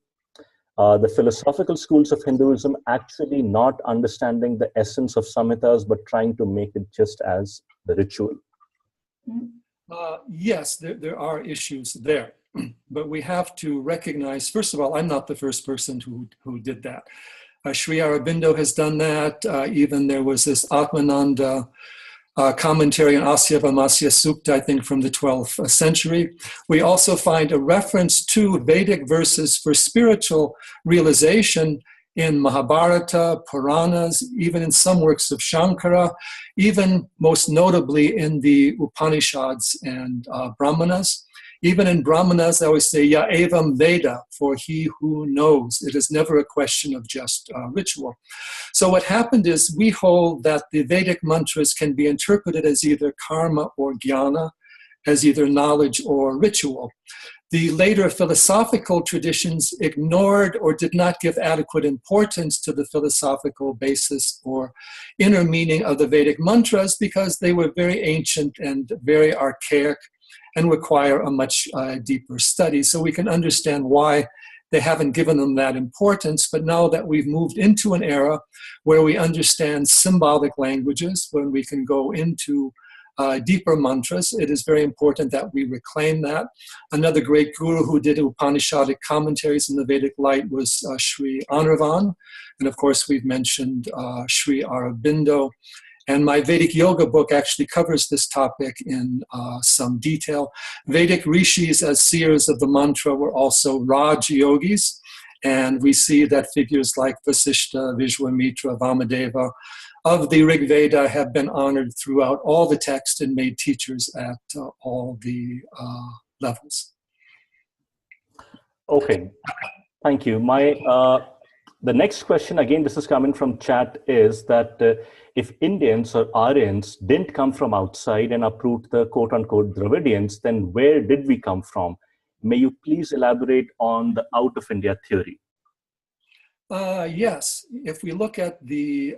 The philosophical schools of Hinduism actually not understanding the essence of Samhitas, but trying to make it just as the ritual. Yes, there are issues there, but we have to recognize, first of all, I'm not the first person who did that. Sri Aurobindo has done that. Even there was this Atmananda commentary on Asyavamasya Sukta, I think from the 12th century. We also find a reference to Vedic verses for spiritual realization in Mahabharata, Puranas, even in some works of Shankara, even most notably in the Upanishads and Brahmanas. Even in Brahmanas, I always say, Ya evam Veda, for he who knows. It is never a question of just ritual. So what happened is we hold that the Vedic mantras can be interpreted as either karma or jnana, as either knowledge or ritual. The later philosophical traditions ignored or did not give adequate importance to the philosophical basis or inner meaning of the Vedic mantras because they were very ancient and very archaic and require a much deeper study. So we can understand why they haven't given them that importance. But now that we've moved into an era where we understand symbolic languages, when we can go into deeper mantras, it is very important that we reclaim that. Another great guru who did Upanishadic commentaries in the Vedic light was Sri Anirvan. And of course, we've mentioned Sri Aurobindo. And my Vedic yoga book actually covers this topic in some detail. Vedic rishis as seers of the mantra were also Raj yogis. And we see that figures like Vasishta, Vishwamitra, Vamadeva of the Rig Veda have been honored throughout all the text and made teachers at all the levels. Okay, thank you. The next question, again, this is coming from chat, is that if Indians or Aryans didn't come from outside and uproot the quote-unquote Dravidians, then where did we come from? May you please elaborate on the out of India theory? Yes, if we look at the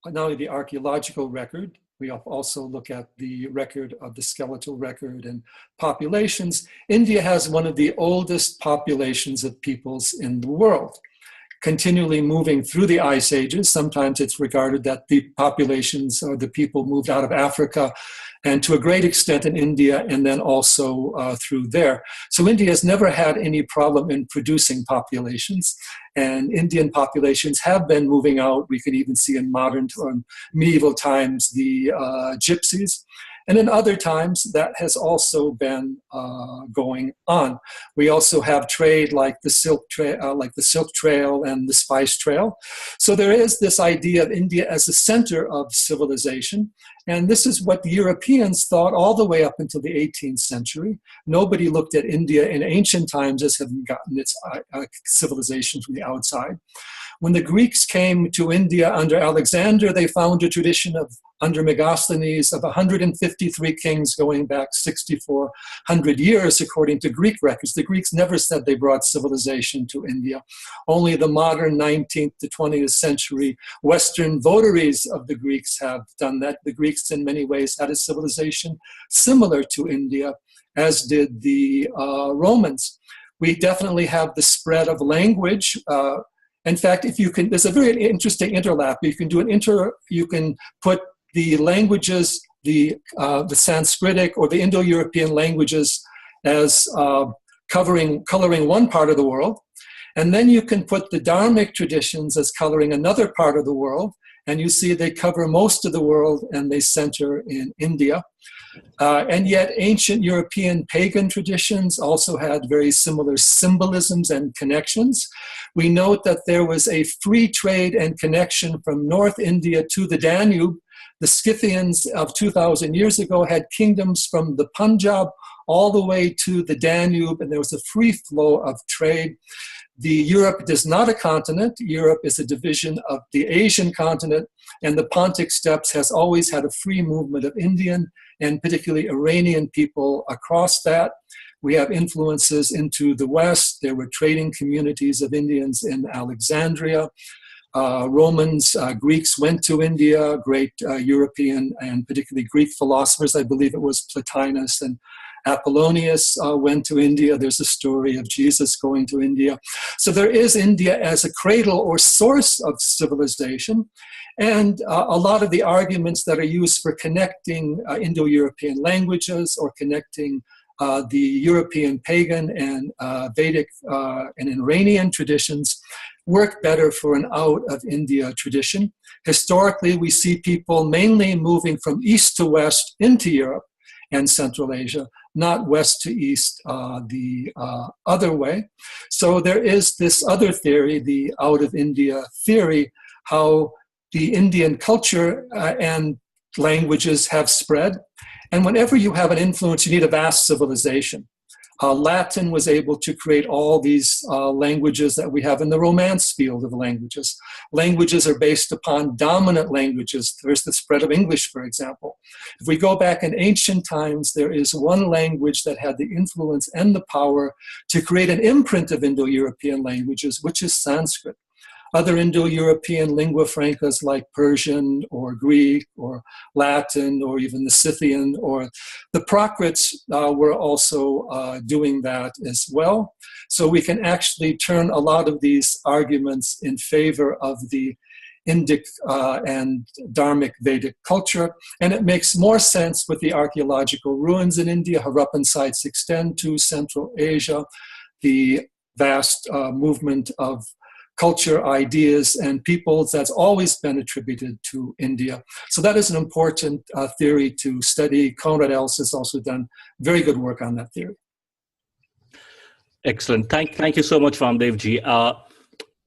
not only the archaeological record, we also look at the record of the skeletal record and populations. India has one of the oldest populations of peoples in the world, continually moving through the ice ages. Sometimes it's regarded that the populations or the people moved out of Africa and to a great extent in India and then also through there. So India has never had any problem in producing populations, and Indian populations have been moving out. We can even see in modern or medieval times the gypsies. And in other times, that has also been going on. We also have trade like the Silk Trail and the Spice Trail. So there is this idea of India as a center of civilization. And this is what the Europeans thought all the way up until the 18th century. Nobody looked at India in ancient times as having gotten its civilization from the outside. When the Greeks came to India under Alexander, they found a tradition of, under Megasthenes, of 153 kings going back 6,400 years, according to Greek records. The Greeks never said they brought civilization to India. Only the modern 19th to 20th century Western votaries of the Greeks have done that. The Greeks, in many ways, had a civilization similar to India, as did the Romans. We definitely have the spread of language. In fact, if you can, there's a very interesting interlap. You can do you can put the languages, the Sanskritic or the Indo-European languages as coloring one part of the world. And then you can put the Dharmic traditions as coloring another part of the world. And you see they cover most of the world and they center in India. And yet ancient European pagan traditions also had very similar symbolisms and connections. We note that there was a free trade and connection from North India to the Danube. The Scythians of 2,000 years ago had kingdoms from the Punjab all the way to the Danube, and there was a free flow of trade. Europe is not a continent. Europe is a division of the Asian continent, and the Pontic Steppes has always had a free movement of Indian and particularly Iranian people across that. We have influences into the West. There were trading communities of Indians in Alexandria. Romans, Greeks went to India, great European and particularly Greek philosophers. I believe it was Plotinus and Apollonius went to India. There's a story of Jesus going to India. So there is India as a cradle or source of civilization. And a lot of the arguments that are used for connecting Indo-European languages or connecting the European pagan and Vedic and Iranian traditions work better for an out of India tradition. Historically, we see people mainly moving from east to west into Europe and Central Asia, not west to east the other way. So there is this other theory, the out of India theory, how the Indian culture and languages have spread. And whenever you have an influence, you need a vast civilization. Latin was able to create all these languages that we have in the Romance field of languages. Languages are based upon dominant languages. There's the spread of English, for example. If we go back in ancient times, there is one language that had the influence and the power to create an imprint of Indo-European languages, which is Sanskrit. Other Indo-European lingua francas like Persian or Greek or Latin or even the Scythian or the Prakrits were also doing that as well. So we can actually turn a lot of these arguments in favor of the Indic and Dharmic Vedic culture. And it makes more sense with the archaeological ruins in India. Harappan sites extend to Central Asia, the vast movement of culture, ideas, and peoples that's always been attributed to India. So that is an important theory to study. Konrad Els has also done very good work on that theory. Excellent. Thank you so much, Vamdevji.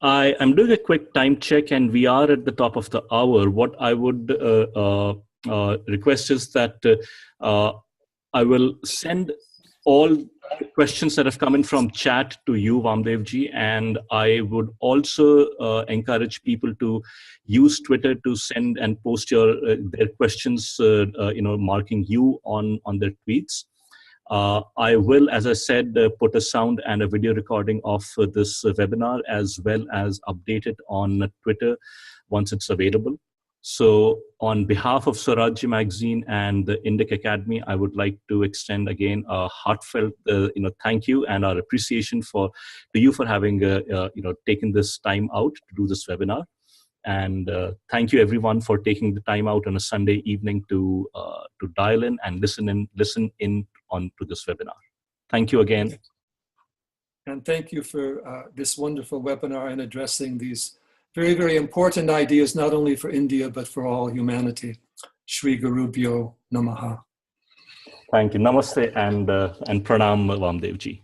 I am doing a quick time check, and we are at the top of the hour. What I would request is that I will send all questions that have come in from chat to you, Vamdevji, and I would also encourage people to use Twitter to send and post their questions, marking you on their tweets. I will, as I said, put a sound and a video recording of this webinar as well as update it on Twitter once it's available. So on behalf of Swarajya Magazine and the Indic Academy, I would like to extend again a heartfelt thank you and our appreciation to you for having taken this time out to do this webinar. And thank you everyone for taking the time out on a Sunday evening to dial in and listen in onto this webinar. Thank you again. And thank you for this wonderful webinar and addressing these very, very important ideas, not only for India, but for all humanity. Shri Gurubhyo Namaha. Thank you. Namaste and pranam, Vamdevji.